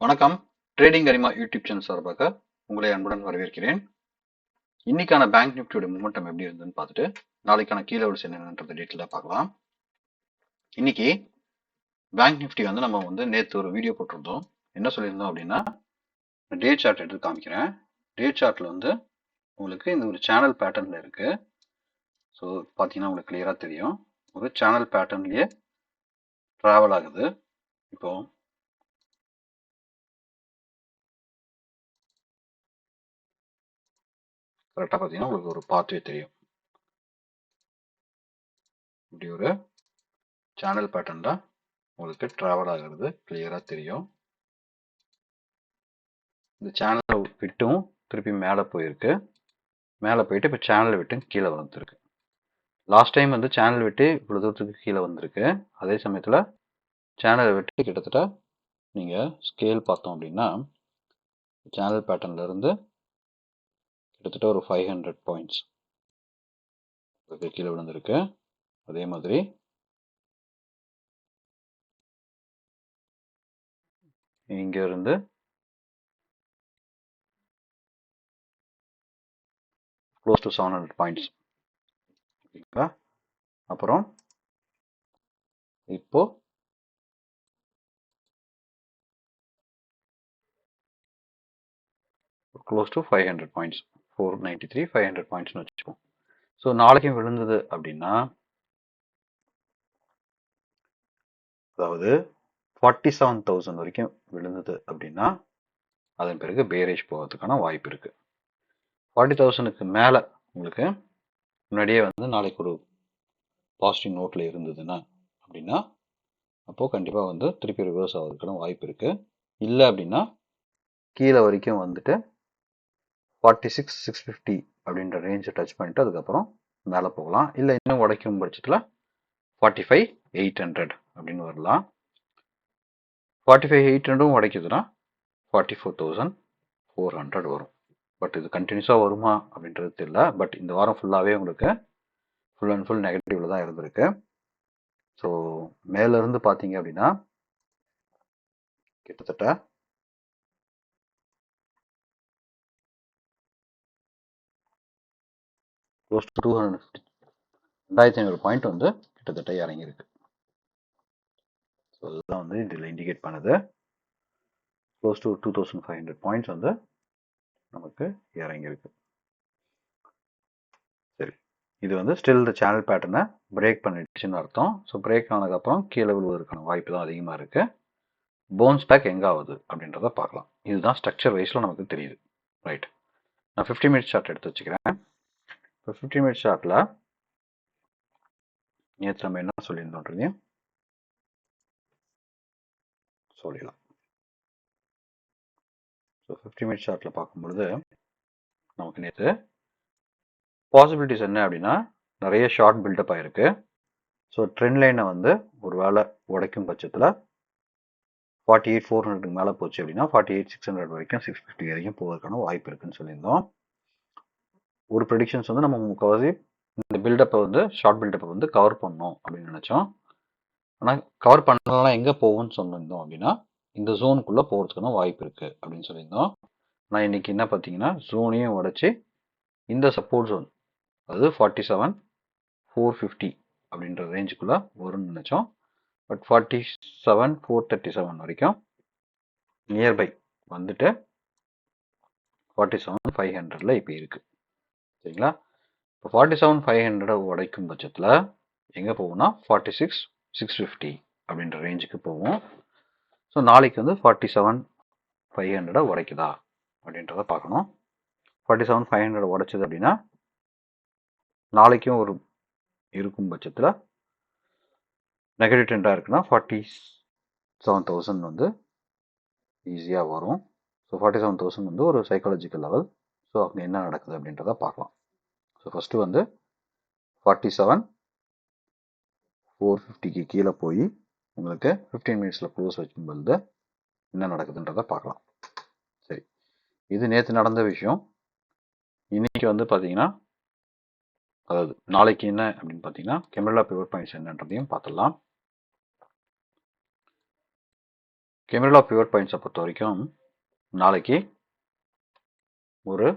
வணக்கம். ட்ரேடிங் அரிமா YouTube channel சார்பாக உங்களை அன்புடன் வரவேற்கிறேன். இன்னைக்கான பேங்க் நிஃப்டியோட மூமெண்டம் எப்படி இருந்ததுன்னு பார்த்துட்டு நாளைக்கான கீழோடு என்னன்றத டீட்டெயிலாக பார்க்கலாம். இன்னைக்கு பேங்க் நிஃப்டி நம்ம நேற்று ஒரு வீடியோ போட்டிருந்தோம். என்ன சொல்லியிருந்தோம் அப்படின்னா, டே சார்ட் எடுத்து காமிக்கிறேன். டே சார்ட்ல உங்களுக்கு இந்த ஒரு சேனல் பேட்டர்ன்ல இருக்கு. ஸோ பார்த்தீங்கன்னா உங்களுக்கு கிளியரா தெரியும். ஒரு சேனல் பேட்டர்ன்லயே டிராவல் ஆகுது. இப்போ கரெக்டாக பார்த்தீங்கன்னா உங்களுக்கு ஒரு பாத்வே தெரியும். இப்படி ஒரு சேனல் பேட்டர்ன் தான் உங்களுக்கு டிராவல் ஆகிறது கிளியரா தெரியும். இந்த சேனலை விட்டும் திருப்பி மேலே போயிருக்கு. மேலே போயிட்டு இப்போ சேனலை விட்டு கீழே வந்துருக்கு. லாஸ்ட் டைம் சேனல் விட்டு இவ்வளோ தூரத்துக்கு கீழே வந்திருக்கு. அதே சமயத்தில் சேனலை விட்டு கிட்டத்தட்ட நீங்கள் ஸ்கேல் பார்த்தோம் அப்படின்னா சேனல் பேட்டர்ன்ல இருந்து கிட்டத்தட்ட ஒரு 500 பாயிண்ட்ஸ் கீழே விழுந்திருக்கு. அதே மாதிரி இங்க இருந்து க்ளோஸ் டு 700 பாயிண்ட்ஸ். ஓகேங்களா? அப்புறம் இப்போ க்ளோஸ் டு 500 பாயிண்ட்ஸ், 493 500 பாயிண்ட்ஸ்னு வச்சுப்போம். ஸோ நாளைக்கும் விழுந்தது அப்படின்னா, அதாவது 47,000 வரைக்கும் விழுந்தது அப்படின்னா அதன் பிறகு பேரேஜ் போகிறதுக்கான வாய்ப்பு இருக்கு. 40,000க்கு மேலே உங்களுக்கு முன்னாடியே நாளைக்கு ஒரு பாசிட்டிவ் நோட்ல இருந்ததுன்னா அப்படின்னா அப்போ கண்டிப்பாக திருப்பி ரிவர்ஸ் ஆகிறதுக்கான வாய்ப்பு இருக்கு. இல்லை அப்படின்னா கீழே வரைக்கும் 46,650 அப்படின்ற ரேஞ்சை டச் பண்ணிட்டு அதுக்கப்புறம் மேலே போகலாம். இல்லை இன்னும் உடைக்கும் பட்சத்தில் 45,800 அப்படின்னு வரலாம். 45,800 உடைக்குதுன்னா 44,400 வரும். பட் இது கண்டினியூஸாக வருமா அப்படின்றது தெரியல. பட் இந்த வாரம் ஃபுல்லாகவே உங்களுக்கு ஃபுல் அண்ட் ஃபுல் நெகட்டிவ்ல தான் இருந்திருக்கு. ஸோ மேலேருந்து பார்த்தீங்க அப்படின்னா கிட்டத்தட்ட க்ளோஸ் டு 250 2,500 பாயிண்ட் கிட்டத்தட்ட இறங்கியிருக்கு. ஸோ அதுதான் இதில் இண்டிகேட் பண்ணுது. க்ளோஸ் டு 2,500 பாயிண்ட்ஸ் நமக்கு இறங்கியிருக்கு. சரி, இது ஸ்டில் இந்த சேனல் பேட்டர்னை பிரேக் பண்ணிடுச்சுன்னு அர்த்தம். ஸோ பிரேக் ஆனதுக்கப்புறம் கீழே விழுவதற்கான வாய்ப்பு தான் அதிகமாக இருக்கு. போன்ஸ் பேக் எங்கே ஆகுது அப்படின்றத பார்க்கலாம். இதுதான் ஸ்ட்ரக்சர் வைஸில் நமக்கு தெரியுது. ரைட், நான் 50 மினிட்ஸ் சார்ட் எடுத்து வச்சுக்கிறேன். இப்போ 50 மினிட்ஸ் சார்ட்டில் நேற்று நம்ம என்ன சொல்லியிருந்தோன்றதையும் சொல்லிடலாம். ஸோ 50 மினிட்ஸ் சார்ட்டில் பார்க்கும்பொழுது நமக்கு நேற்று பாசிபிலிட்டிஸ் என்ன அப்படின்னா நிறைய ஷார்ட் பில்டப் ஆயிருக்கு. ஸோ ட்ரெண்ட் லைனை ஒரு வேளை உடைக்கும் பட்சத்தில் 48,400 மேலே போச்சு அப்படின்னா 48,600 வரைக்கும் 650 வரைக்கும் போவதற்கான வாய்ப்பு இருக்குன்னு சொல்லியிருந்தோம். ஒரு ப்ரெடிக்ஷன்ஸ் நம்ம முக்கால்வாசி இந்த பில்டப்பை ஷார்ட் பில்டப்பை கவர் பண்ணணும் அப்படின்னு நினச்சோம். ஆனால் கவர் பண்ணலாம் எங்கே போகும்னு சொல்லியிருந்தோம் அப்படின்னா இந்த ஜோனுக்குள்ளே போகிறதுக்கான வாய்ப்பு இருக்குது அப்படின்னு சொல்லியிருந்தோம். ஆனால் இன்னைக்கு என்ன பார்த்தீங்கன்னா ஜோனையும் உடைச்சி இந்த சப்போர்ட் ஜோன், அதாவது 47,450 அப்படின்ற ரேஞ்சுக்குள்ளே வரும்னு நினச்சோம். பட் 47,437 வரைக்கும் நியர்பை 47,500ல இப்போ இருக்கு. சரிங்களா? இப்போ 47,500 உடைக்கும் பட்சத்தில் எங்கே போகும்னா 46,650 அப்படின்ற ரேஞ்சுக்கு போகும். ஸோ நாளைக்கு 47,500 உடைக்குதா அப்படின்றத பார்க்கணும். 47,500 உடைச்சது அப்படின்னா நாளைக்கும் ஒரு இருக்கும் பட்சத்தில் நெகட்டிவ் ட்ரெண்டாக இருக்குன்னா 47,000 ஈஸியாக வரும். ஸோ 47,000 ஒரு சைக்காலஜிக்கல் லெவல். ஸோ அங்கே என்ன நடக்குது அப்படின்றத பார்க்கலாம். ஸோ ஃபஸ்ட்டு 47,450க்கு கீழே போய் உங்களுக்கு 15 மினிட்ஸில் க்ளோஸ் வைக்கும்போது என்ன நடக்குதுன்றத பார்க்கலாம். சரி, இது நேற்று நடந்த விஷயம். இன்னைக்கு பார்த்தீங்கன்னா, அதாவது நாளைக்கு என்ன அப்படின்னு பார்த்தீங்கன்னா கெமரலா பிவர் பாயிண்ட்ஸ் என்னன்றதையும் பார்த்துடலாம். கெமிரல் ஆஃப் பிவட் பாயிண்ட்ஸை பொறுத்த வரைக்கும் நாளைக்கு ஒரு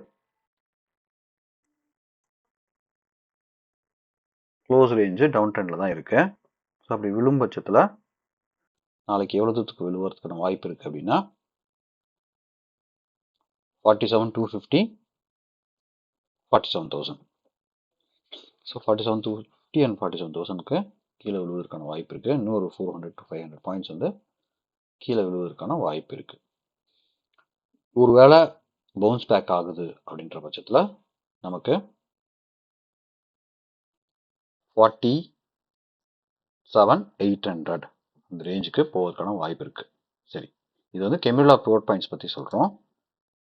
க்ளோஸ் ரேஞ்சு டவுன் ட்ரெண்டில் தான் இருக்குது. ஸோ அப்படி விழும் பட்சத்தில் நாளைக்கு எவ்வளோ தூரத்துக்கு விழுவதுக்கான வாய்ப்பு இருக்குது அப்படின்னா 47,250 47,000. ஸோ 47,250 அண்ட் 47,000க்கு கீழே விழுவதற்கான வாய்ப்பு இருக்குது. இன்னொரு 400 to 500 பாயிண்ட்ஸ் வந்து கீழே விழுவதற்கான வாய்ப்பு இருக்குது. ஒருவேளை பவுன்ஸ் பேக் ஆகுது அப்படின்ற பட்சத்தில் நமக்கு 47,800 இந்த ரேஞ்சுக்கு போவதற்கான வாய்ப்பு இருக்குது. சரி, இது வந்து கெமிரல் ஆஃப் பிவட் பாயிண்ட்ஸ் பற்றி சொல்கிறோம்.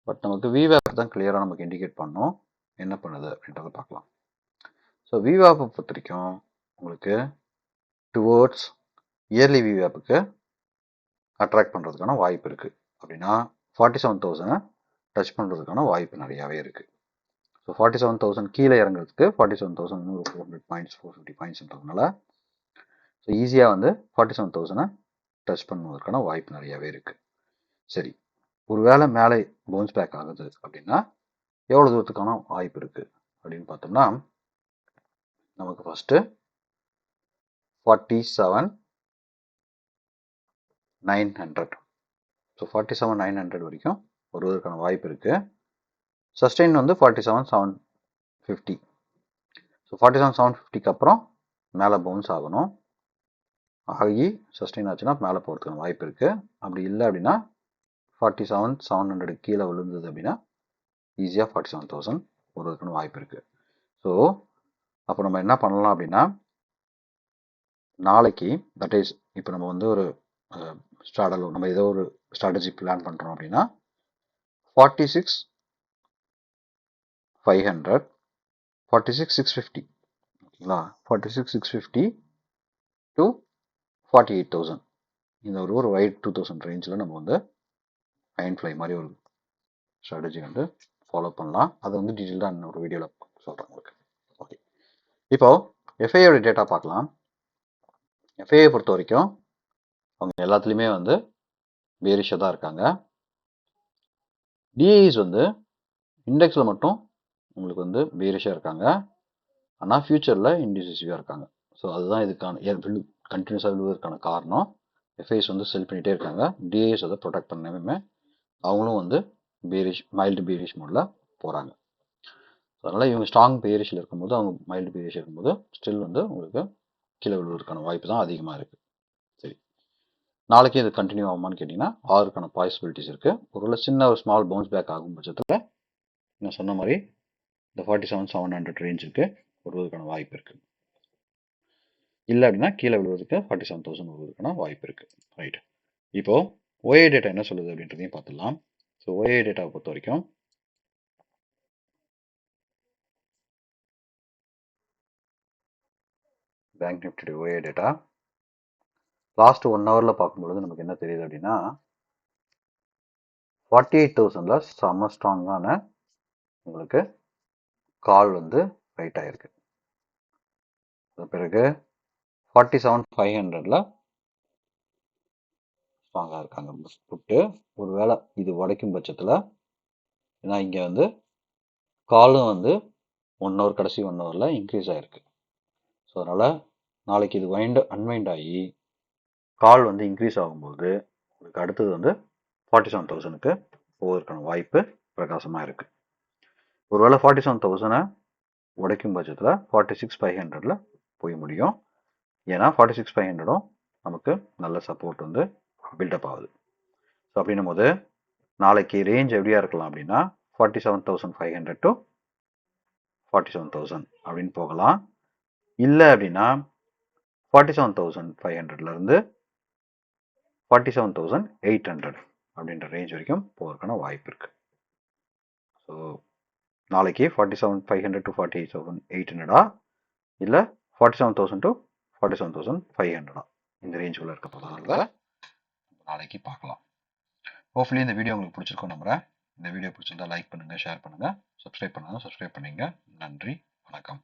பட் நமக்கு விவேப் தான் கிளியராக நமக்கு இண்டிகேட் பண்ணோம் என்ன பண்ணுது அப்படின்றத பார்க்கலாம். ஸோ விவேப்பை பொறுத்த வரைக்கும் உங்களுக்கு டுவோர்ட்ஸ் இயர்லி விவேப்புக்கு அட்ராக்ட் பண்ணுறதுக்கான வாய்ப்பு இருக்குது. அப்படின்னா 47,000 டச் பண்ணுறதுக்கான வாய்ப்பு நிறையாவே இருக்குது. ஸோ 47,000 கீழே இறங்குறதுக்கு 47,000 ஒரு 400 பாயிண்ட்ஸ் 450 பாயிண்ட்ஸ்ன்றதுனால ஸோ ஈஸியாக வந்து 47,000 டச் பண்ணுவதற்கான வாய்ப்பு நிறையாவே இருக்குது. சரி, ஒரு வேளை மேலே பவுன்ஸ் பேக் ஆகுது அப்படின்னா எவ்வளோ தூரத்துக்கான வாய்ப்பு இருக்குது அப்படின்னு பார்த்தோம்னா நமக்கு ஃபஸ்ட்டு 47,900. ஸோ 47,900 வரைக்கும் வருவதற்கான வாய்ப்பு இருக்குது. சஸ்டெயின் வந்து 47,750. ஸோ 47,750க்கு அப்புறம் மேலே பவுன்ஸ் ஆகணும். ஆகி சஸ்டெயின் ஆச்சுன்னா மேலே போகிறதுக்கான வாய்ப்பு இருக்குது. அப்படி இல்லை அப்படின்னா 47,700 கீழே விழுந்தது அப்படின்னா ஈஸியாக 47,000 வருவதற்கான வாய்ப்பு இருக்குது. ஸோ அப்போ நம்ம என்ன பண்ணலாம் அப்படின்னா நாளைக்கு தட் இஸ் இப்போ நம்ம வந்து ஒரு ஸ்ட்ராடலோ நம்ம ஏதோ ஒரு ஸ்ட்ராட்டஜி பிளான் பண்ணுறோம் அப்படின்னா 46,500 46,650 ஓகேங்களா. 46,650 to 48,000 இந்த ஒரு வைட் 2,000 ரேஞ்சில் நம்ம வந்து அயன் ஃப்ளை மாதிரி ஒரு ஸ்ட்ராட்டஜி வந்து ஃபாலோ பண்ணலாம். அதை வந்து டீட்டெயில்டாக இன்னொரு வீடியோவில் சொல்கிறேன் உங்களுக்கு. ஓகே, இப்போ எஃப்ஐயோட டேட்டா பார்க்கலாம். எஃப்ஐயை பொறுத்த வரைக்கும் அவங்க எல்லாத்துலேயுமே வந்து பேரிஷாக தான் இருக்காங்க. டிஐஸ் வந்து இண்டெக்ஸில் மட்டும் உங்களுக்கு வந்து பேரிஷாக இருக்காங்க. ஆனால் ஃபியூச்சரில் இன்டிசிசிவாக இருக்காங்க. ஸோ அதுதான் இதுக்கான கண்டினியூஸாக விழுவதற்கான காரணம். எஃப்ஐஸ் வந்து செல் பண்ணிகிட்டே இருக்காங்க. டிஐஸ் அதை ப்ரொடெக்ட் பண்ணவே அவங்களும் வந்து பேரிஷ் மைல்டு பேரிஷ் மோடில் போகிறாங்க. அதனால் இவங்க ஸ்ட்ராங் பேரிஷில் இருக்கும்போது அவங்க மைல்டு பேரிஷ் இருக்கும்போது ஸ்டில் வந்து உங்களுக்கு கீழே விழுவதற்கான வாய்ப்பு தான் அதிகமாக இருக்குது. சரி, நாளைக்கு இது கண்டினியூ ஆகுமான்னு கேட்டிங்கன்னா ஆறுக்கான பாசிபிலிட்டிஸ் இருக்குது. ஒருவேளை சின்ன ஒரு ஸ்மால் பவுன்ஸ் பேக் ஆகும் பட்சத்தில் நான் சொன்ன மாதிரி இந்த 47,700 ரேஞ்சுக்கு வருவதற்கான வாய்ப்பு இருக்குது. இல்லை அப்படின்னா கீழே விழுவதுக்கு 47,000 வருவதற்கான வாய்ப்பு இருக்குது. ரைட், இப்போது ஓஏ டேட்டா என்ன சொல்லுது அப்படின்றதையும் பார்த்துடலாம். ஸோ ஓஏ டேட்டாவை பொறுத்த வரைக்கும் bank Nifty OA data last 1 ஹவரில் பார்க்கும்பொழுது நமக்கு என்ன தெரியுது அப்படின்னா 48,000ல செம்ம ஸ்ட்ராங்கான உங்களுக்கு கால் வந்து ரைட் ஆகிருக்கு. பிறகு 47,500ல ஸ்ட்ராங்காக இருக்காங்க புட்டு. ஒரு வேளை இது உடைக்கும் பட்சத்தில் ஏன்னா இங்கே வந்து காலும் வந்து 1 ஹவர் கடைசி 1 ஹவரில் இன்க்ரீஸ் ஆகிருக்கு. ஸோ அதனால் நாளைக்கு இது அன்வைண்ட் ஆகி கால் வந்து இன்க்ரீஸ் ஆகும்போது உங்களுக்கு அடுத்தது வந்து 47,000க்கு போவதற்கான வாய்ப்பு பிரகாசமாக இருக்குது. ஒருவேளை 47,000 உடைக்கும் பட்சத்தில் 46,500ல போய் முடியும். ஏன்னா 46,500ம் நமக்கு நல்ல சப்போர்ட் வந்து பில்டப் ஆகுது. ஸோ அப்படின்னும் போது நாளைக்கு ரேஞ்ச் எப்படியா இருக்கலாம் அப்படின்னா 47,500 to 47,000 அப்படின்னு போகலாம். இல்லை அப்படின்னா 47,500லேருந்து 47,800 அப்படின்ற ரேஞ்ச் வரைக்கும் போகிறதுக்கான வாய்ப்பு இருக்குது. ஸோ நாளைக்கு 47,500 to 47,800 இல்லை 47,000 to 47,500 இந்த ரேஞ்சுக்குள்ளே இருக்க போகிறதுனால நாளைக்கு பார்க்கலாம். ஹோப்ஃபுல்லி இந்த வீடியோ உங்களுக்கு பிடிச்சிருக்கும் நம்புறேன். இந்த வீடியோ பிடிச்சிருந்தா லைக் பண்ணுங்கள், ஷேர் பண்ணுங்கள், சப்ஸ்கிரைப் பண்ணுங்கள், சப்ஸ்கிரைப் பண்ணிங்க. நன்றி, வணக்கம்.